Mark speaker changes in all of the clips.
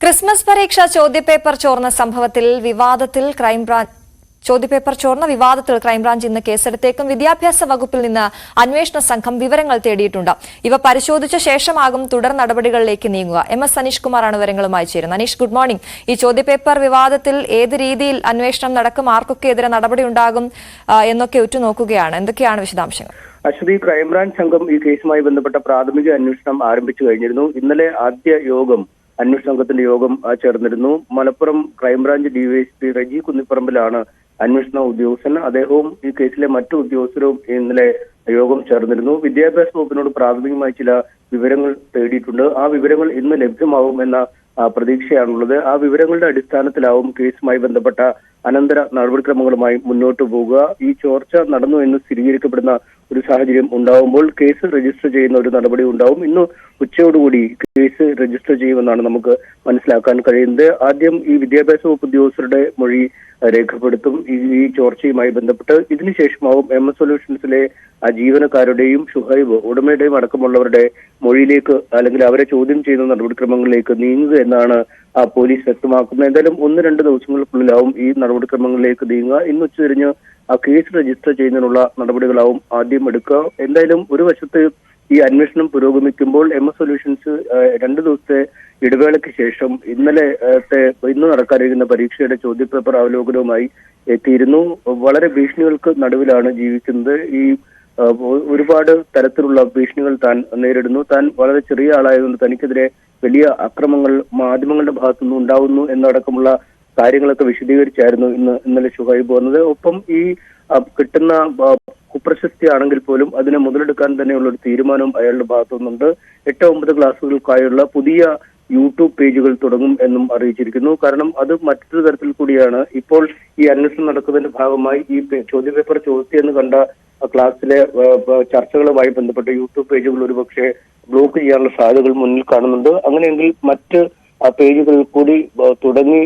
Speaker 1: Christmas പരീക്ഷ ചോദ്യപേപ്പർ ചോർന്ന സംഭവത്തിൽ ക്രൈംബ്രാഞ്ച് ഇന്ന് കേസെടുത്തേക്കും. വിദ്യാഭ്യാസ വകുപ്പിൽ നിന്ന് അന്വേഷണ സംഘം വിവരങ്ങൾ തേടിയിട്ടുണ്ട്. ഇവ പരിശോധിച്ച ശേഷമാകും തുടർ നടപടികളിലേക്ക് നീങ്ങുക. MS അനീഷ് കുമാറാണ് വിവരങ്ങളുമായി ചേരുന്നത്. Aneesh, good morning. ഈ ചോദ്യപേപ്പർ വിവാദത്തിൽ ഏത് രീതിയിൽ അന്വേഷണം നടക്കും, ആർക്കൊക്കെതിരെ നടപടി ഉണ്ടാകും എന്നൊക്കെ ഉറ്റുനോക്കുകയാണ്. എന്തൊക്കെയാണ് വിശദാംശങ്ങൾ?
Speaker 2: അശ്വതി, ക്രൈംബ്രാഞ്ച് സംഘം ഈ കേസുമായി ബന്ധപ്പെട്ട പ്രാഥമിക അന്വേഷണം ആരംഭിച്ചു കഴിഞ്ഞിരുന്നു. ഇന്നലെ ആദ്യ യോഗം, അന്വേഷണ സംഘത്തിന്റെ യോഗം ചേർന്നിരുന്നു. മലപ്പുറം ക്രൈംബ്രാഞ്ച് DYSP റജി കുന്നിപ്പറമ്പിലാണ് അന്വേഷണ ഉദ്യോഗസ്ഥൻ. അദ്ദേഹവും ഈ കേസിലെ മറ്റു ഉദ്യോഗസ്ഥരും ഇന്നലെ യോഗം ചേർന്നിരുന്നു. വിദ്യാഭ്യാസ വകുപ്പിനോട് പ്രാഥമികമായി ചില വിവരങ്ങൾ തേടിയിട്ടുണ്ട്. ആ വിവരങ്ങൾ ഇന്ന് ലഭ്യമാവുമെന്ന പ്രതീക്ഷയാണുള്ളത്. ആ വിവരങ്ങളുടെ അടിസ്ഥാനത്തിലാവും കേസുമായി ബന്ധപ്പെട്ട അനന്തര നടപടിക്രമങ്ങളുമായി മുന്നോട്ട് പോകുക. ഈ ചോർച്ച നടന്നു എന്ന് സ്ഥിരീകരിക്കപ്പെടുന്ന ഒരു സാഹചര്യം ഉണ്ടാവുമ്പോൾ കേസ് രജിസ്റ്റർ ചെയ്യുന്ന ഒരു നടപടി ഉണ്ടാവും. ഇന്ന് ഉച്ചയോടുകൂടി കേസ് രജിസ്റ്റർ ചെയ്യുമെന്നാണ് നമുക്ക് മനസ്സിലാക്കാൻ കഴിയുന്നത്. ആദ്യം ഈ വിദ്യാഭ്യാസ വകുപ്പ് ഉദ്യോഗസ്ഥരുടെ മൊഴി രേഖപ്പെടുത്തും ഈ ചോർച്ചയുമായി ബന്ധപ്പെട്ട്. ഇതിനുശേഷമാവും MS സൊല്യൂഷൻസിലെ ജീവനക്കാരുടെയും ഷുഹൈബ് ഉടമയുടെയും അടക്കമുള്ളവരുടെ മൊഴിയിലേക്ക്, അല്ലെങ്കിൽ അവരെ ചോദ്യം ചെയ്യുന്ന നടപടിക്രമങ്ങളിലേക്ക് നീങ്ങുക എന്നാണ് പോലീസ് വ്യക്തമാക്കുന്നത്. എന്തായാലും 1-2 ദിവസങ്ങൾക്കുള്ളിലാവും ഈ നടപടിക്രമങ്ങളിലേക്ക് നീങ്ങുക. ഇന്ന് ഉച്ചതിരിഞ്ഞ് ആ കേസ് രജിസ്റ്റർ ചെയ്യുന്നതിനുള്ള നടപടികളാവും ആദ്യം എടുക്കുക. എന്തായാലും ഒരു വശത്ത് ഈ അന്വേഷണം പുരോഗമിക്കുമ്പോൾ MS സൊല്യൂഷൻസ് 2 ദിവസത്തെ ഇടവേളയ്ക്ക് ശേഷം ഇന്ന് നടക്കാനിരിക്കുന്ന പരീക്ഷയുടെ ചോദ്യപേപ്പർ അവലോകനവുമായി എത്തിയിരുന്നു. വളരെ ഭീഷണികൾക്ക് നടുവിലാണ് ജീവിക്കുന്നത്. ഈ ഒരുപാട് തരത്തിലുള്ള ഭീഷണികൾ താൻ നേരിടുന്നു. താൻ വളരെ ചെറിയ ആളായതുകൊണ്ട് തനിക്കെതിരെ വലിയ അക്രമങ്ങൾ മാധ്യമങ്ങളുടെ ഭാഗത്തുനിന്ന് ഉണ്ടാവുന്നു എന്നടക്കമുള്ള കാര്യങ്ങളൊക്കെ വിശദീകരിച്ചായിരുന്നു ഇന്നലെ ഷുഹൈബ് വന്നത്. ഒപ്പം ഈ കിട്ടുന്ന കുപ്രശസ്തി ആണെങ്കിൽ പോലും അതിനെ മുതലെടുക്കാൻ തന്നെയുള്ള ഒരു തീരുമാനവും അയാളുടെ ഭാഗത്തുനിന്നുണ്ട്. 8-9 ക്ലാസ്സുകൾക്കായുള്ള പുതിയ YouTube പേജുകൾ തുടങ്ങും എന്നും അറിയിച്ചിരിക്കുന്നു. കാരണം അത് മറ്റൊരു തരത്തിൽ കൂടിയാണ്. ഇപ്പോൾ ഈ അന്വേഷണം നടക്കുന്നതിന്റെ ഭാഗമായി ഈ ചോദ്യപേപ്പർ ചോദിച്ചെന്ന് കണ്ട ക്ലാസ്സിലെ ചർച്ചകളുമായി ബന്ധപ്പെട്ട YouTube പേജുകൾ ഒരുപക്ഷെ ബ്ലോക്ക് ചെയ്യാനുള്ള സാധ്യതകൾ മുന്നിൽ കാണുന്നുണ്ട്. അങ്ങനെയെങ്കിൽ മറ്റ് പേജുകളിൽ കൂടി തുടങ്ങി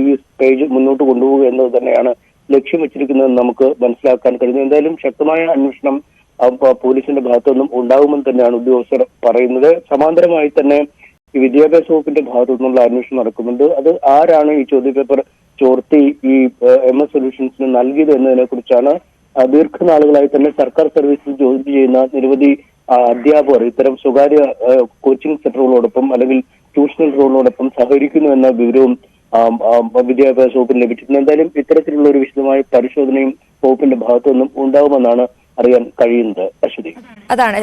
Speaker 2: ഈ പേജ് മുന്നോട്ട് കൊണ്ടുപോകുക എന്നത് തന്നെയാണ് ലക്ഷ്യം വെച്ചിരിക്കുന്നതെന്ന് നമുക്ക് മനസ്സിലാക്കാൻ കഴിയുന്നു. എന്തായാലും ശക്തമായ അന്വേഷണം പോലീസിന്റെ ഭാഗത്തുനിന്നും ഉണ്ടാകുമെന്ന് തന്നെയാണ് ഉദ്യോഗസ്ഥർ പറയുന്നത്. സമാന്തരമായി തന്നെ ഈ വിദ്യാഭ്യാസ വകുപ്പിന്റെ ഭാഗത്തു നിന്നുള്ള അന്വേഷണം നടക്കുന്നുണ്ട്. അത് ആരാണ് ഈ ചോദ്യപേപ്പർ ചോർത്തി ഈ MS സൊല്യൂഷൻസിന് നൽകിയത് എന്നതിനെ കുറിച്ചാണ്. ദീർഘനാളുകളായി തന്നെ സർക്കാർ സർവീസിൽ ജോലി ചെയ്യുന്ന നിരവധി അധ്യാപകർ ഇത്തരം സ്വകാര്യ കോച്ചിങ് സെന്ററുകളോടൊപ്പം അല്ലെങ്കിൽ ട്യൂഷൻ സെന്ററുകളോടൊപ്പം സഹകരിക്കുന്നു എന്ന വിവരവും വിദ്യാഭ്യാസ വകുപ്പിന് ലഭിച്ചിട്ടുണ്ട്. എന്തായാലും ഇത്തരത്തിലുള്ള ഒരു വിശദമായ പരിശോധനയും വകുപ്പിന്റെ ഭാഗത്തു നിന്നും ഉണ്ടാവുമെന്നാണ് അറിയാൻ കഴിയുന്നത്. അശ്വതി,
Speaker 1: അതാണ്